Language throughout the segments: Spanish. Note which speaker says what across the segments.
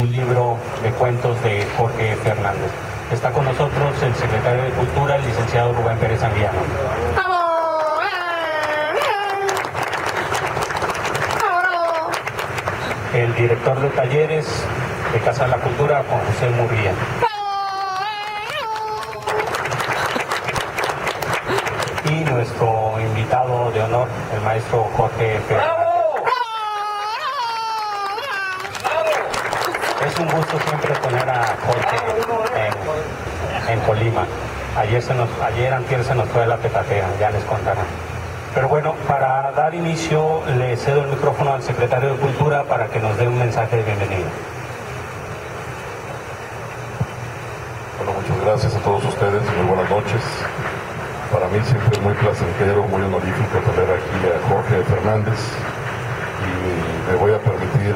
Speaker 1: Un libro de cuentos de Jorge Fernández. Está con nosotros el secretario de Cultura, el licenciado Rubén Pérez Anguiano. El director de talleres de Casa de la Cultura, Juan José Murguía. Y nuestro invitado de honor, el maestro Jorge Fernández. Es un gusto siempre poner a Jorge en Colima. Antier se nos fue la petatea, ya les contarán. Pero bueno, para dar inicio le cedo el micrófono al secretario de Cultura para que nos dé un mensaje de bienvenida.
Speaker 2: Bueno, muchas gracias a todos ustedes, muy buenas noches. Para mí siempre es muy placentero, muy honorífico tener aquí a Jorge Fernández y me voy a permitir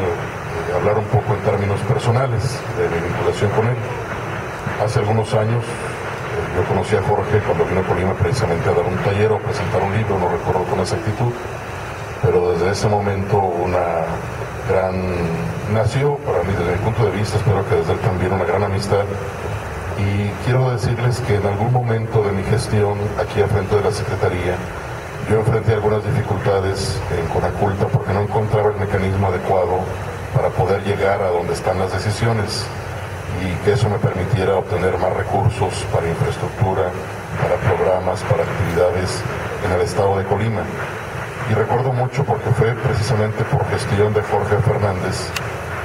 Speaker 2: hablar un poco en términos personales de mi vinculación con él. Hace algunos años yo conocí a Jorge cuando vino a Colima precisamente a dar un taller o presentar un libro, no recuerdo con exactitud, pero desde ese momento nació para mí desde mi punto de vista, espero que desde él también, una gran amistad. Y quiero decirles que en algún momento de mi gestión aquí al frente de la Secretaría yo enfrenté algunas dificultades en Conaculta porque no encontraba el mecanismo adecuado para poder llegar a donde están las decisiones y que eso me permitiera obtener más recursos para infraestructura, para programas, para actividades en el estado de Colima. Y recuerdo mucho porque fue precisamente por gestión de Jorge Fernández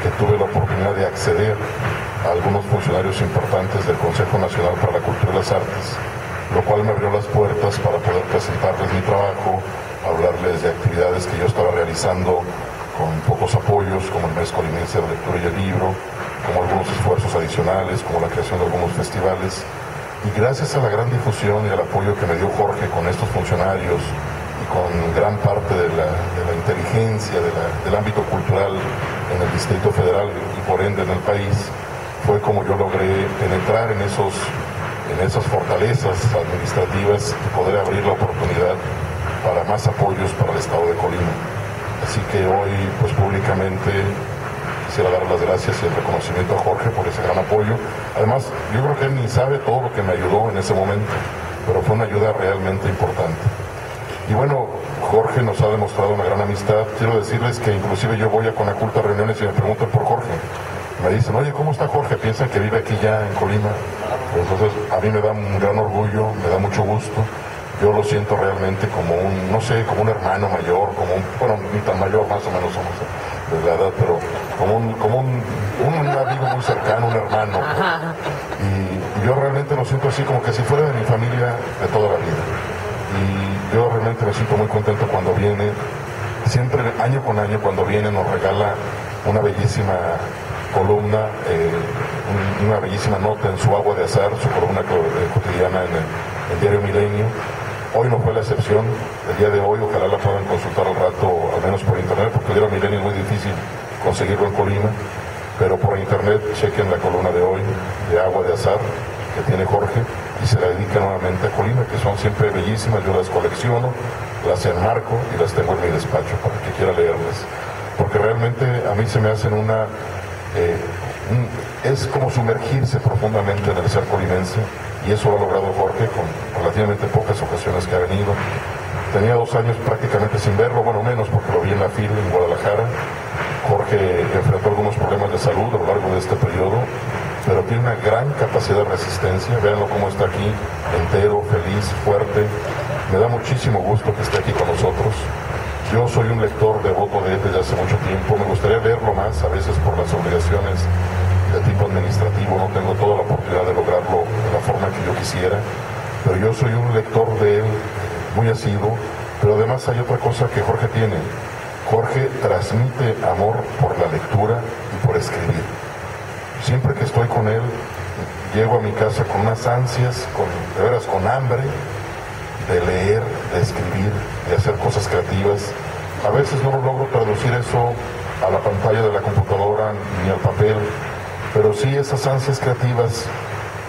Speaker 2: que tuve la oportunidad de acceder a algunos funcionarios importantes del Consejo Nacional para la Cultura y las Artes, lo cual me abrió las puertas para poder presentarles mi trabajo, hablarles de actividades que yo estaba realizando con pocos apoyos, como el Mes Colimense de la Lectura y el Libro, como algunos esfuerzos adicionales, como la creación de algunos festivales. Y gracias a la gran difusión y al apoyo que me dio Jorge con estos funcionarios y con gran parte de la inteligencia del ámbito cultural en el Distrito Federal y por ende en el país, fue como yo logré penetrar en esas fortalezas administrativas y poder abrir la oportunidad para más apoyos para el estado de Colima. Así que hoy, pues públicamente, quisiera dar las gracias y el reconocimiento a Jorge por ese gran apoyo. Además, yo creo que él ni sabe todo lo que me ayudó en ese momento, pero fue una ayuda realmente importante. Y bueno, Jorge nos ha demostrado una gran amistad. Quiero decirles que inclusive yo voy a Conaculta a reuniones y me preguntan por Jorge. Me dicen, oye, ¿cómo está Jorge? Piensan que vive aquí ya en Colima. Entonces, a mí me da un gran orgullo, me da mucho gusto. Yo lo siento realmente como como un hermano mayor, bueno, ni tan mayor, más o menos somos de la edad, pero como un amigo muy cercano, un hermano. Y yo realmente lo siento así como que si fuera de mi familia de toda la vida. Y yo realmente me siento muy contento cuando viene, siempre año con año cuando viene nos regala una bellísima columna, una bellísima nota en su Agua de Azar, su columna cotidiana en el diario Milenio. Hoy no fue la excepción, el día de hoy ojalá la puedan consultar al rato, al menos por internet, porque el diario Milenio es muy difícil conseguirlo en Colima, pero por internet chequen la columna de hoy de Agua de Azar que tiene Jorge y se la dedica nuevamente a Colima, que son siempre bellísimas. Yo las colecciono, las enmarco y las tengo en mi despacho para que quiera leerlas, porque realmente a mí se me hacen es como sumergirse profundamente en el ser colimense, y eso lo ha logrado Jorge con relativamente pocas ocasiones que ha venido. Tenía 2 años prácticamente sin verlo, bueno, menos porque lo vi en la FIL en Guadalajara. Jorge enfrentó algunos problemas de salud a lo largo de este periodo, pero tiene una gran capacidad de resistencia. Véanlo cómo está aquí, entero, feliz, fuerte. Me da muchísimo gusto que esté aquí con nosotros. Yo soy un lector devoto de él desde hace mucho tiempo. Me gustaría verlo más, a veces por las obligaciones de tipo administrativo no tengo toda la oportunidad de lograrlo de la forma que yo quisiera, pero yo soy un lector de él muy asiduo. Pero además hay otra cosa que Jorge tiene. Jorge transmite amor por la lectura y por escribir. Siempre que estoy con él, llego a mi casa con unas ansias, de veras con hambre, de leer, de escribir, de hacer cosas creativas. A veces no logro traducir eso a la pantalla de la computadora ni al papel, pero sí esas ansias creativas,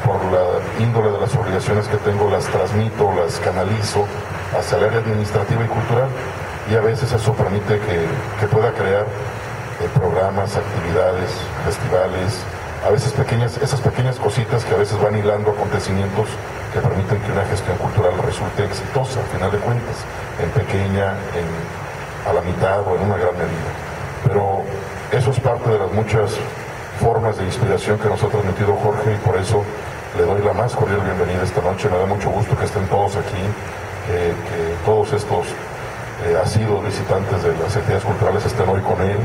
Speaker 2: por la índole de las obligaciones que tengo, las transmito, las canalizo hacia el área administrativa y cultural, y a veces eso permite que pueda crear programas, actividades, festivales, a veces esas pequeñas cositas que a veces van hilando acontecimientos que permiten que una gestión cultural resulte exitosa, al final de cuentas, en pequeña, a la mitad o en una gran medida. Pero eso es parte de las muchas formas de inspiración que nos ha transmitido Jorge, y por eso le doy la más cordial bienvenida esta noche. Me da mucho gusto que estén todos aquí, que todos estos asiduos visitantes de las actividades culturales estén hoy con él.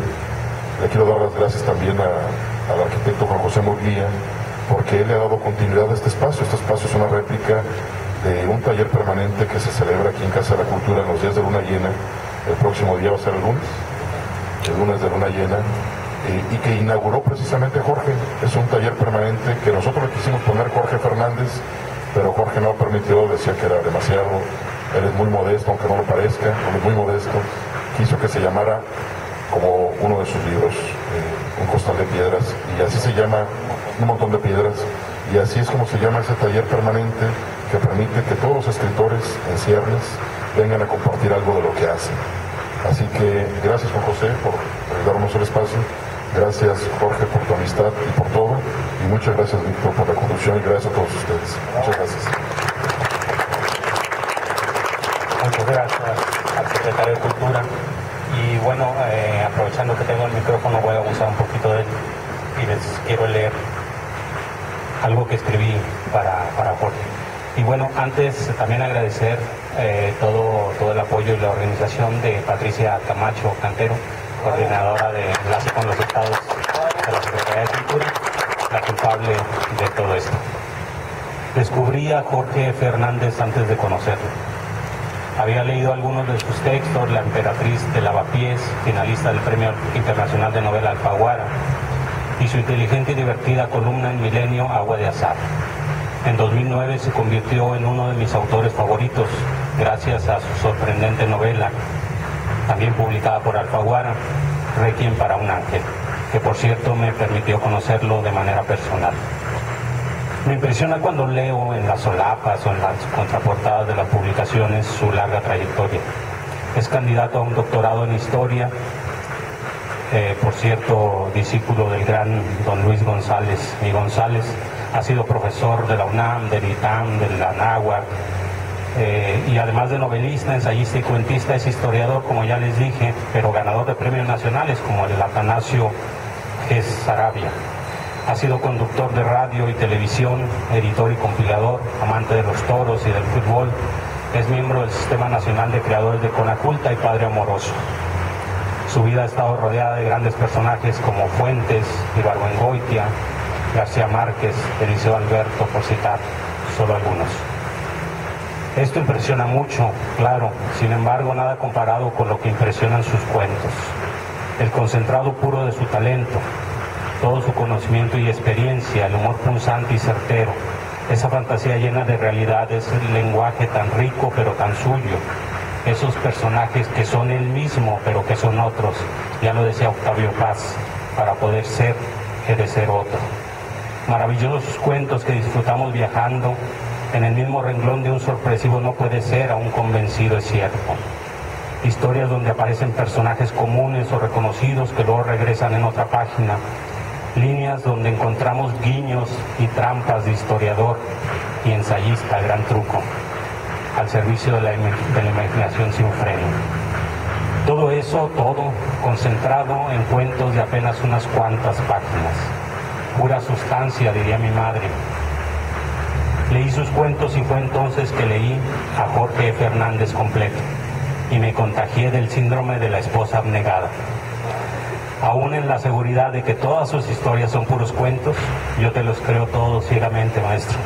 Speaker 2: Le quiero dar las gracias también al arquitecto Juan José Murguía, porque él le ha dado continuidad a este espacio. Este espacio es una réplica de un taller permanente que se celebra aquí en Casa de la Cultura en los días de luna llena. El próximo día va a ser el lunes de luna llena, y que inauguró precisamente Jorge. Es un taller permanente que nosotros le quisimos poner Jorge Fernández, pero Jorge no permitió, decía que era demasiado. Él es muy modesto, aunque no lo parezca, él es muy modesto. Quiso que se llamara como uno de sus libros, Un costal de piedras, y así se llama, Un montón de piedras, y así es como se llama ese taller permanente que permite que todos los escritores en ciernes vengan a compartir algo de lo que hacen. Así que gracias, Juan José, por darnos el espacio. Gracias, Jorge, por tu amistad y por todo, y muchas gracias, Víctor, por la conducción, y gracias a todos ustedes. Muchas gracias.
Speaker 1: Muchas gracias al secretario de Cultura. Y bueno, aprovechando que tengo el micrófono, voy a abusar un poquito de él y les quiero leer algo que escribí para Jorge. Y bueno, antes también agradecer todo el apoyo y la organización de Patricia Camacho Cantero, coordinadora de Enlace con los Estados de la Secretaría de Cultura, la culpable de todo esto. Descubrí a Jorge Fernández antes de conocerlo. Había leído algunos de sus textos, La emperatriz de Lavapiés, finalista del Premio Internacional de Novela Alfaguara, y su inteligente y divertida columna en Milenio, Agua de Azar. En 2009 se convirtió en uno de mis autores favoritos, gracias a su sorprendente novela, también publicada por Alfaguara, Requiem para un ángel, que por cierto me permitió conocerlo de manera personal. Me impresiona cuando leo en las solapas o en las contraportadas de las publicaciones su larga trayectoria. Es candidato a un doctorado en historia, por cierto, discípulo del gran don Luis González y González. Ha sido profesor de la UNAM, del ITAM, de la Anáhuac, y además de novelista, ensayista y cuentista, es historiador, como ya les dije, pero ganador de premios nacionales como el Atanasio G. Sarabia. Ha sido conductor de radio y televisión, editor y compilador, amante de los toros y del fútbol. Es miembro del Sistema Nacional de Creadores de Conaculta y padre amoroso. Su vida ha estado rodeada de grandes personajes como Fuentes, Ibargüengoitia, García Márquez, Eliseo Alberto, por citar solo algunos. Esto impresiona mucho, claro, sin embargo nada comparado con lo que impresionan sus cuentos. El concentrado puro de su talento, todo su conocimiento y experiencia, el humor punzante y certero, esa fantasía llena de realidades, el lenguaje tan rico pero tan suyo, esos personajes que son él mismo pero que son otros, ya lo decía Octavio Paz, para poder ser, he de ser otro. Maravillosos cuentos que disfrutamos viajando, en el mismo renglón de un sorpresivo no puede ser, a un convencido es cierto. Historias donde aparecen personajes comunes o reconocidos que luego regresan en otra página. Líneas donde encontramos guiños y trampas de historiador y ensayista, gran truco, al servicio de la imaginación sin freno. Todo eso, todo concentrado en cuentos de apenas unas cuantas páginas. Pura sustancia, diría mi madre. Leí sus cuentos y fue entonces que leí a Jorge Fernández completo y me contagié del síndrome de la esposa abnegada. Aún en la seguridad de que todas sus historias son puros cuentos, yo te los creo todos ciegamente, maestro.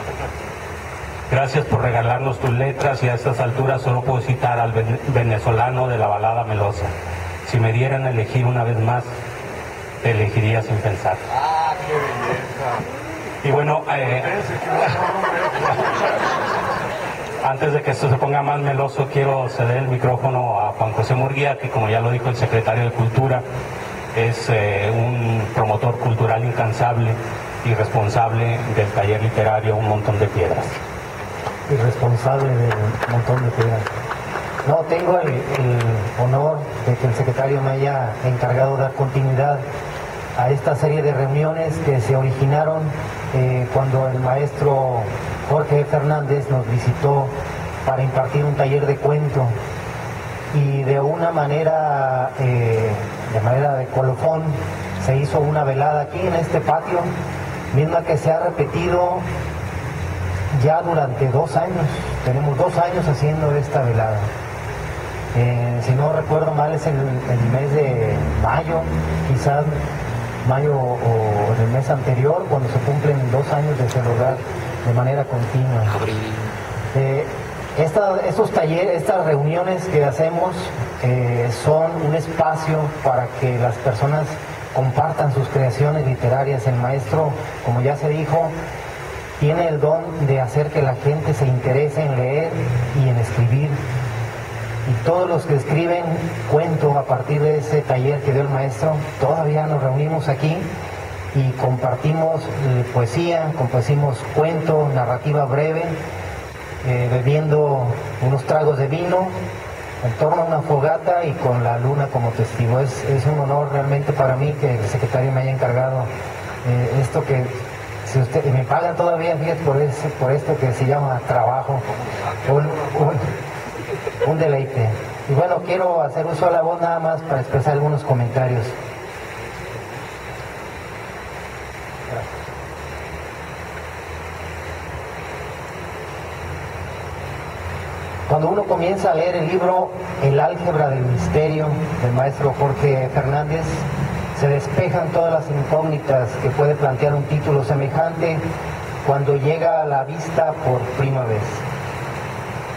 Speaker 1: Gracias por regalarnos tus letras, y a estas alturas solo puedo citar al venezolano de la balada melosa. Si me dieran a elegir una vez más, te elegiría sin pensar.
Speaker 3: ¡Ah, qué belleza!
Speaker 1: Y bueno, antes de que esto se ponga más meloso, quiero ceder el micrófono a Juan José Murguía, que como ya lo dijo el secretario de Cultura, es un promotor cultural incansable y responsable del taller literario Un montón de piedras.
Speaker 4: Y responsable del montón de piedras. No, tengo el honor de que el secretario me haya encargado de dar continuidad a esta serie de reuniones que se originaron cuando el maestro Jorge Fernández nos visitó para impartir un taller de cuento, y de una manera, de colofón, se hizo una velada aquí en este patio, misma que se ha repetido ya durante 2 años. Tenemos 2 años haciendo esta velada. Si no recuerdo mal, es en el mes de mayo, quizás mayo o en el mes anterior, cuando se cumplen 2 años de celebrar de manera continua. Estos talleres, estas reuniones que hacemos son un espacio para que las personas compartan sus creaciones literarias. El maestro, como ya se dijo, tiene el don de hacer que la gente se interese en leer y en escribir. Y todos los que escriben cuento a partir de ese taller que dio el maestro, todavía nos reunimos aquí y compartimos poesía, compartimos cuento, narrativa breve, bebiendo unos tragos de vino en torno a una fogata y con la luna como testigo. Es un honor realmente para mí que el secretario me haya encargado esto, que si usted me pagan todavía, fíjate, por esto que se llama trabajo, un deleite. Y bueno, quiero hacer uso de la voz nada más para expresar algunos comentarios. Cuando uno comienza a leer el libro El álgebra del misterio del maestro Jorge Fernández, se despejan todas las incógnitas que puede plantear un título semejante cuando llega a la vista por primera vez.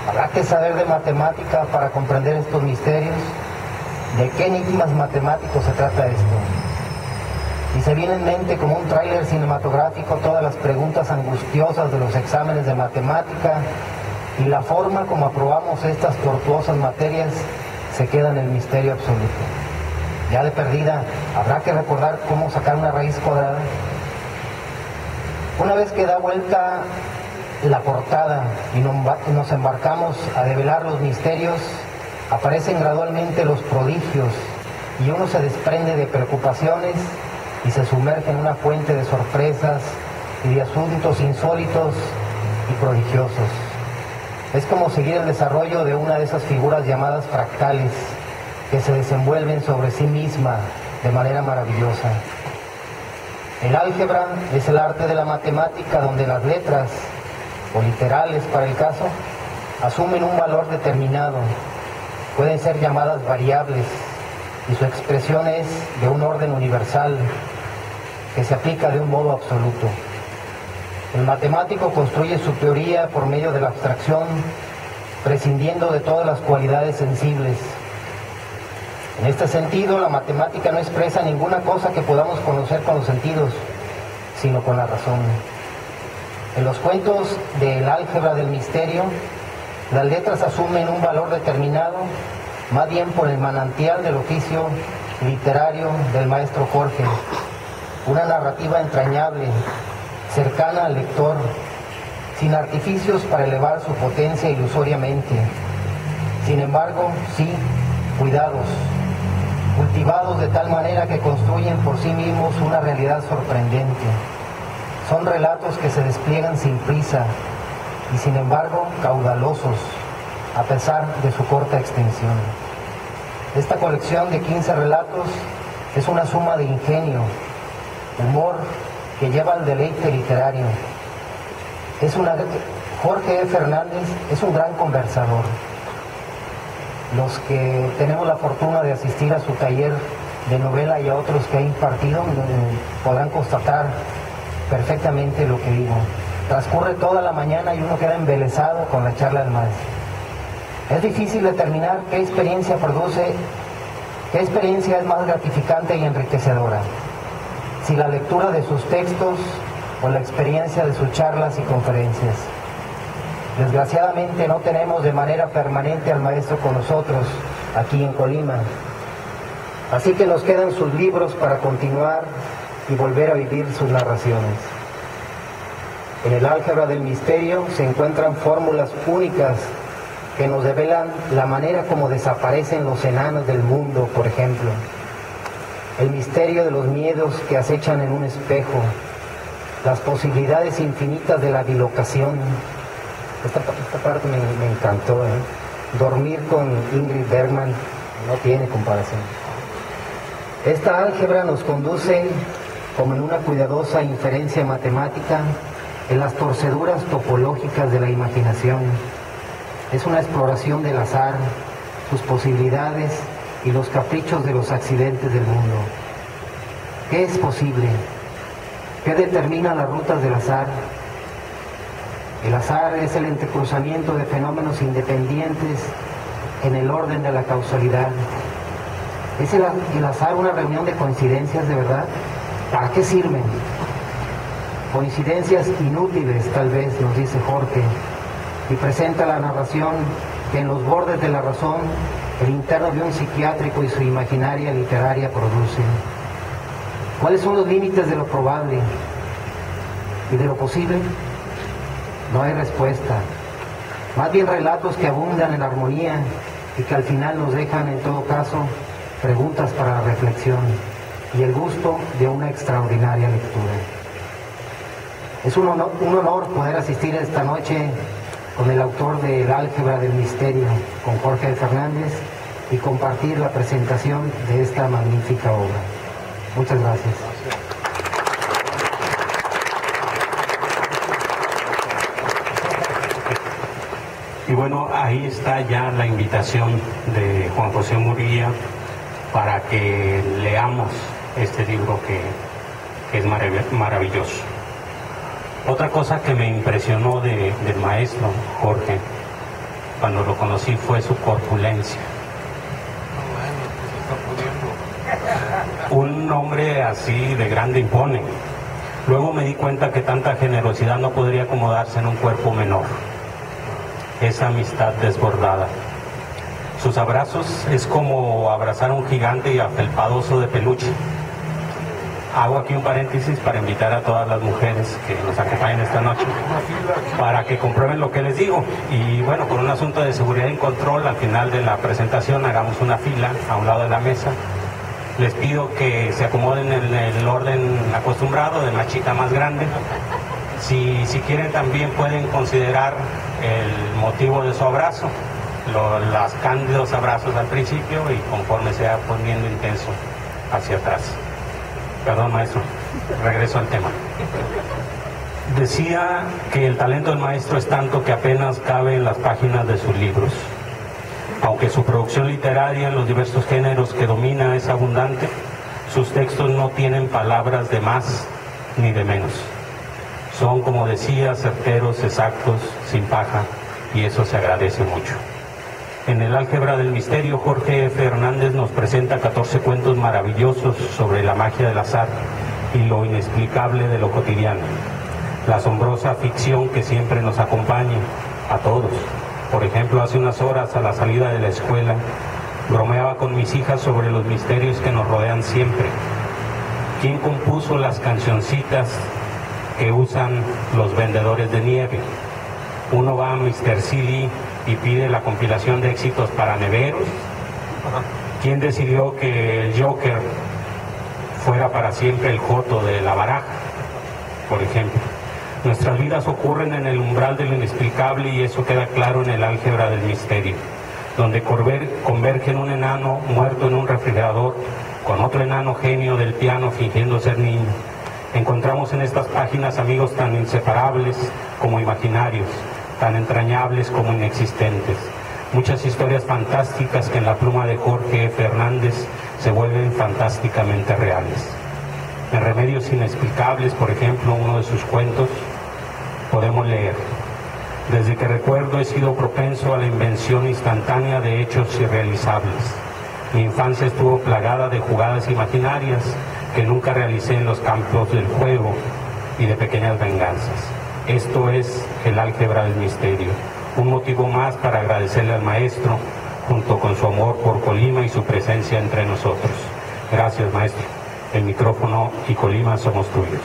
Speaker 4: Habrá que saber de matemática para comprender estos misterios. ¿De qué enigmas matemáticos se trata esto? Y se viene en mente como un tráiler cinematográfico todas las preguntas angustiosas de los exámenes de matemática, y la forma como aprobamos estas tortuosas materias se queda en el misterio absoluto. Ya de perdida, habrá que recordar cómo sacar una raíz cuadrada. Una vez que da vuelta la portada y nos embarcamos a develar los misterios, aparecen gradualmente los prodigios y uno se desprende de preocupaciones y se sumerge en una fuente de sorpresas y de asuntos insólitos y prodigiosos. Es como seguir el desarrollo de una de esas figuras llamadas fractales que se desenvuelven sobre sí misma de manera maravillosa. El álgebra es el arte de la matemática donde las letras, o literales para el caso, asumen un valor determinado. Pueden ser llamadas variables y su expresión es de un orden universal que se aplica de un modo absoluto. El matemático construye su teoría por medio de la abstracción, prescindiendo de todas las cualidades sensibles. En este sentido, la matemática no expresa ninguna cosa que podamos conocer con los sentidos, sino con la razón. En los cuentos del álgebra del misterio, las letras asumen un valor determinado, más bien por el manantial del oficio literario del maestro Jorge. Una narrativa entrañable, cercana al lector, sin artificios para elevar su potencia ilusoriamente. Sin embargo, sí, cuidados, cultivados de tal manera que construyen por sí mismos una realidad sorprendente. Son relatos que se despliegan sin prisa y sin embargo caudalosos, a pesar de su corta extensión. Esta colección de 15 relatos es una suma de ingenio, humor que lleva al deleite literario. Jorge Fernández es un gran conversador. Los que tenemos la fortuna de asistir a su taller de novela y a otros que ha impartido podrán constatar perfectamente lo que digo. Transcurre toda la mañana y uno queda embelesado con la charla del maestro. Es difícil determinar qué experiencia es más gratificante y enriquecedora, si la lectura de sus textos o la experiencia de sus charlas y conferencias. Desgraciadamente no tenemos de manera permanente al maestro con nosotros aquí en Colima, así que nos quedan sus libros para continuar y volver a vivir sus narraciones. En el álgebra del misterio se encuentran fórmulas únicas que nos develan la manera como desaparecen los enanos del mundo, por ejemplo, el misterio de los miedos que acechan en un espejo, las posibilidades infinitas de la bilocación. Esta parte me encantó, Dormir con Ingrid Bergman no tiene comparación. Esta álgebra nos conduce, como en una cuidadosa inferencia matemática, en las torceduras topológicas de la imaginación. Es una exploración del azar, sus posibilidades y los caprichos de los accidentes del mundo. ¿Qué es posible? ¿Qué determina las rutas del azar? El azar es el entrecruzamiento de fenómenos independientes en el orden de la causalidad. ¿Es el azar una reunión de coincidencias de verdad? ¿Para qué sirven? Coincidencias inútiles, tal vez, nos dice Jorge, y presenta la narración que en los bordes de la razón el interno de un psiquiátrico y su imaginaria literaria producen. ¿Cuáles son los límites de lo probable y de lo posible? No hay respuesta. Más bien relatos que abundan en armonía y que al final nos dejan, en todo caso, preguntas para la reflexión y el gusto de una extraordinaria lectura. Es un honor poder asistir esta noche con el autor de El álgebra del misterio, con Jorge Fernández, y compartir la presentación de esta magnífica obra. Muchas gracias.
Speaker 1: Y bueno, ahí está ya la invitación de Juan José Murguía para que leamos este libro que es maravilloso. Otra cosa que me impresionó del maestro Jorge, cuando lo conocí, fue su corpulencia. Un hombre así de grande impone. Luego me di cuenta que tanta generosidad no podría acomodarse en un cuerpo menor. Esa amistad desbordada. Sus abrazos es como abrazar a un gigante y afelpadoso de peluche. Hago aquí un paréntesis para invitar a todas las mujeres que nos acompañen esta noche para que comprueben lo que les digo. Y bueno, por un asunto de seguridad y control, al final de la presentación hagamos una fila a un lado de la mesa. Les pido que se acomoden en el orden acostumbrado, de más chica a más grande. Si quieren, también pueden considerar el motivo de su abrazo, los cándidos abrazos al principio y conforme se va poniendo intenso hacia atrás. Perdón, maestro, regreso al tema. Decía que el talento del maestro es tanto que apenas cabe en las páginas de sus libros. Aunque su producción literaria en los diversos géneros que domina es abundante, sus textos no tienen palabras de más ni de menos. Son, como decía, certeros, exactos, sin paja, y eso se agradece mucho. En El álgebra del misterio, Jorge Fernández nos presenta 14 cuentos maravillosos sobre la magia del azar y lo inexplicable de lo cotidiano. La asombrosa ficción que siempre nos acompaña a todos. Por ejemplo, hace unas horas, a la salida de la escuela, bromeaba con mis hijas sobre los misterios que nos rodean siempre. ¿Quién compuso las cancioncitas que usan los vendedores de nieve? Uno va a Mr. Silly y pide la compilación de éxitos para neveros. ¿Quién decidió que el Joker fuera para siempre el joto de la baraja, por ejemplo? Nuestras vidas ocurren en el umbral de lo inexplicable y eso queda claro en El álgebra del misterio, donde convergen un enano muerto en un refrigerador con otro enano genio del piano fingiendo ser niño. Encontramos en estas páginas amigos tan inseparables como imaginarios, tan entrañables como inexistentes. Muchas historias fantásticas que en la pluma de Jorge Fernández se vuelven fantásticamente reales. En Remedios inexplicables, por ejemplo, uno de sus cuentos, podemos leer: desde que recuerdo he sido propenso a la invención instantánea de hechos irrealizables. Mi infancia estuvo plagada de jugadas imaginarias que nunca realicé en los campos del juego y de pequeñas venganzas. Esto es El álgebra del misterio, un motivo más para agradecerle al maestro, junto con su amor por Colima y su presencia entre nosotros. Gracias, maestro. El micrófono y Colima somos tuyos.